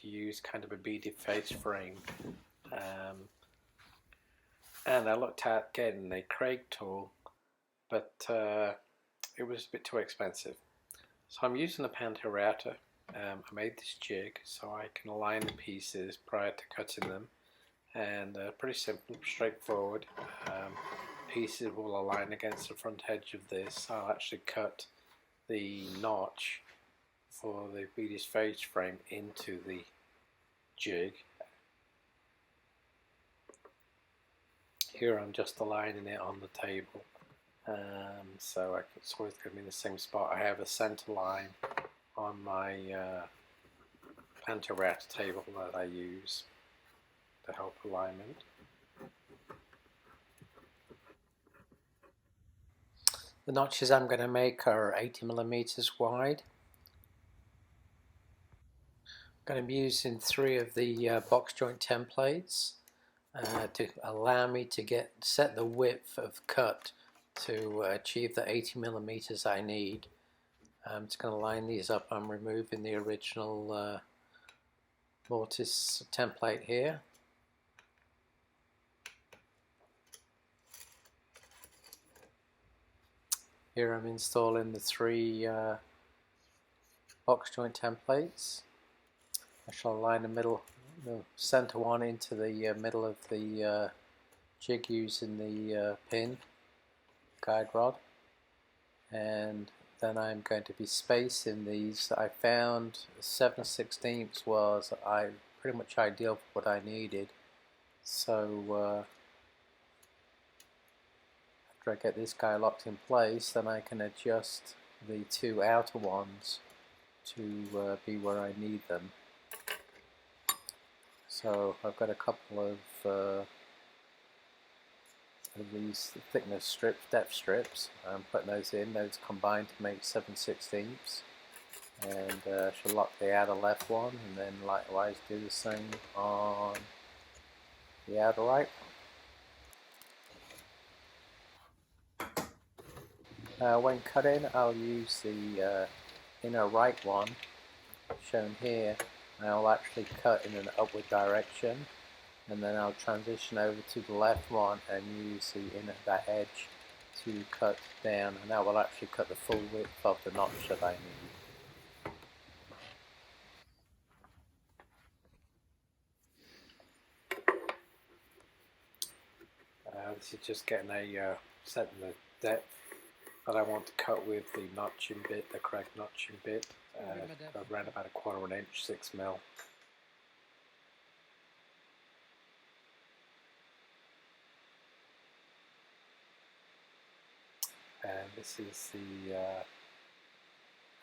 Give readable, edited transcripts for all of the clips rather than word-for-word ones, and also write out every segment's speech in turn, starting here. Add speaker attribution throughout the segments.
Speaker 1: to use kind of a beaded face frame, and I looked at getting a Kreg tool, but it was a bit too expensive. So I'm using a PantoRouter. I made this jig so I can align the pieces prior to cutting them, and pretty simple, straightforward. Pieces will align against the front edge of this. I'll actually cut the notch for the beaded face frame into the jig. Here I'm just aligning it on the table, so it's always going to be in the same spot. I have a center line on my PantoRouter table that I use to help alignment. The notches I'm going to make are 80mm wide. I'm going to be using 3 of the box joint templates to allow me to set the width of cut to achieve the 80mm I need. I'm just going to line these up. I'm removing the original mortise template here. Here I'm installing the 3 box joint templates. I shall align the center one into the middle of the jig using the pin guide rod, and then I'm going to be spacing these. I found 7/16 was pretty much ideal for what I needed. So after I get this guy locked in place, then I can adjust the 2 outer ones to be where I need them. So I've got a couple of these thickness strips, depth strips. I'm putting those in. Those combine to make 7/16, and shall lock the outer left one, and then likewise do the same on the outer right one. When cutting, I'll use the inner right one shown here. I'll actually cut in an upward direction, and then I'll transition over to the left one and use that edge to cut down, and that will actually cut the full width of the notch that I need. This is just getting setting the depth that I want to cut with the notching bit, the Kreg notching bit, around about 1/4 inch, 6mm. And this is the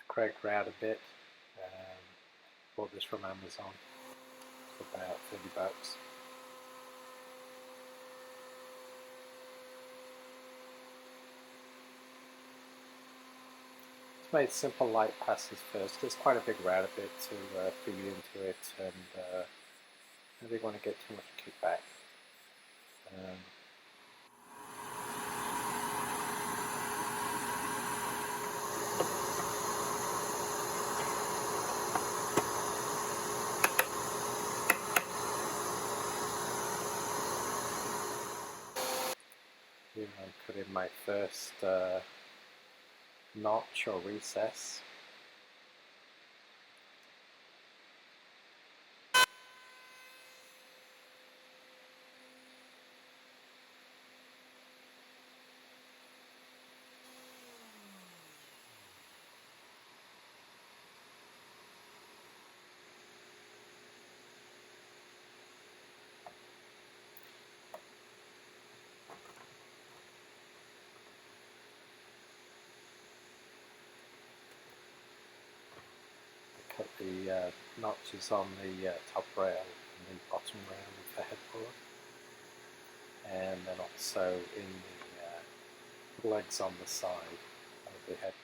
Speaker 1: Kreg router bit. Bought this from Amazon for about $30. It's made simple light passes first. It's quite a big router bit to feed into it, and I don't want to get too much kickback. Here I put in my first notch or recess. Cut the notches on the top rail and the bottom rail of the headboard, and then also in the legs on the side of the headboard.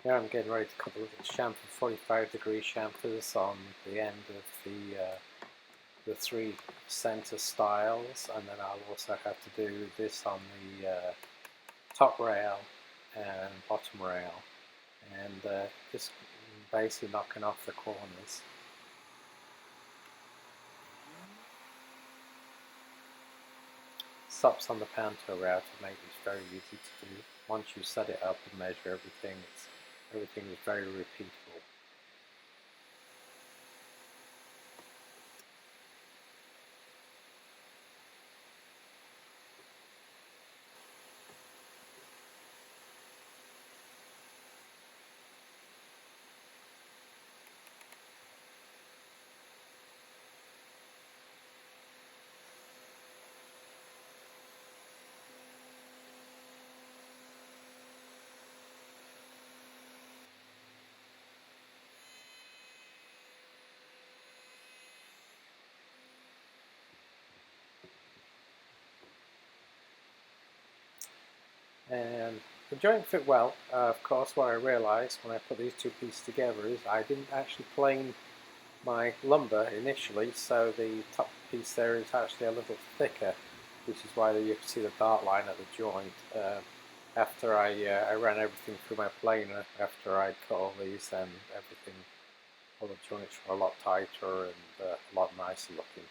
Speaker 1: Here I'm getting ready to cut a little chamfer, 45-degree chamfers on the end of the three center stiles, and then I'll also have to do this on the top rail and bottom rail, and just basically knocking off the corners. Stops on the PantoRouter make this very easy to do. Once you set it up and measure everything, everything is very repeatable. And the joint fit well. Of course, what I realized when I put these two pieces together is I didn't actually plane my lumber initially, so the top piece there is actually a little thicker, which is why you can see the dart line at the joint. After I ran everything through my planer, after I cut all these, and everything, all the joints were a lot tighter and a lot nicer looking.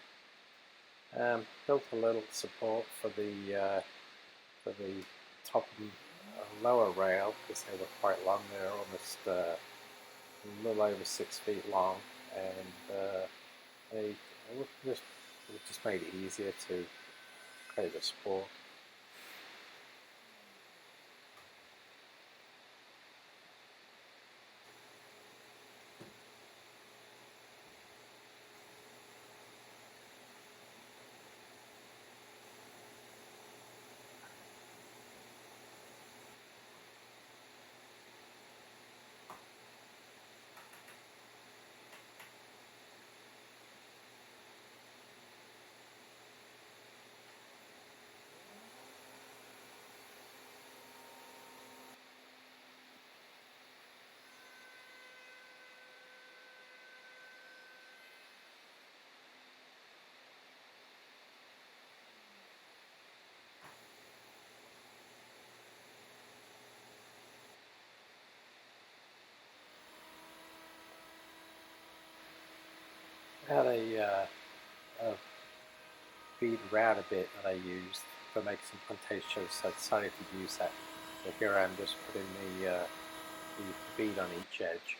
Speaker 1: Built a little support for the top and lower rail because they were quite long. They were almost a little over 6 feet long, and it just made it easier to create a support. I had a bead router bit that I used for making some plantations, so I decided to use that. So here I'm just putting the bead on each edge.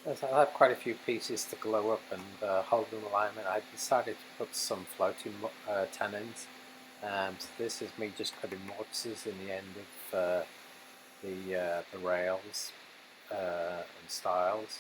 Speaker 1: As I have quite a few pieces to glue up and hold in alignment, I decided to put some floating tenons. So this is me just putting mortises in the end of the rails and stiles.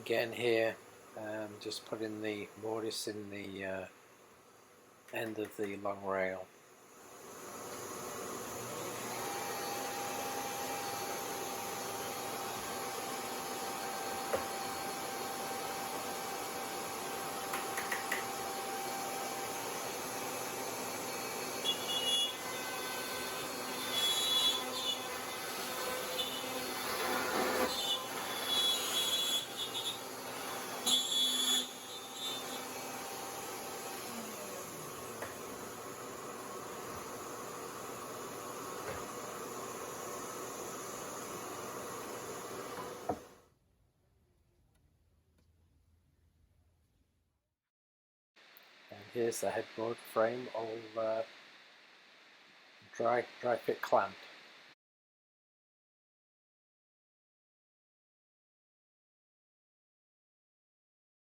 Speaker 1: again here, just putting the mortise in the end of the long rail. And here's the headboard frame all dry fit clamped.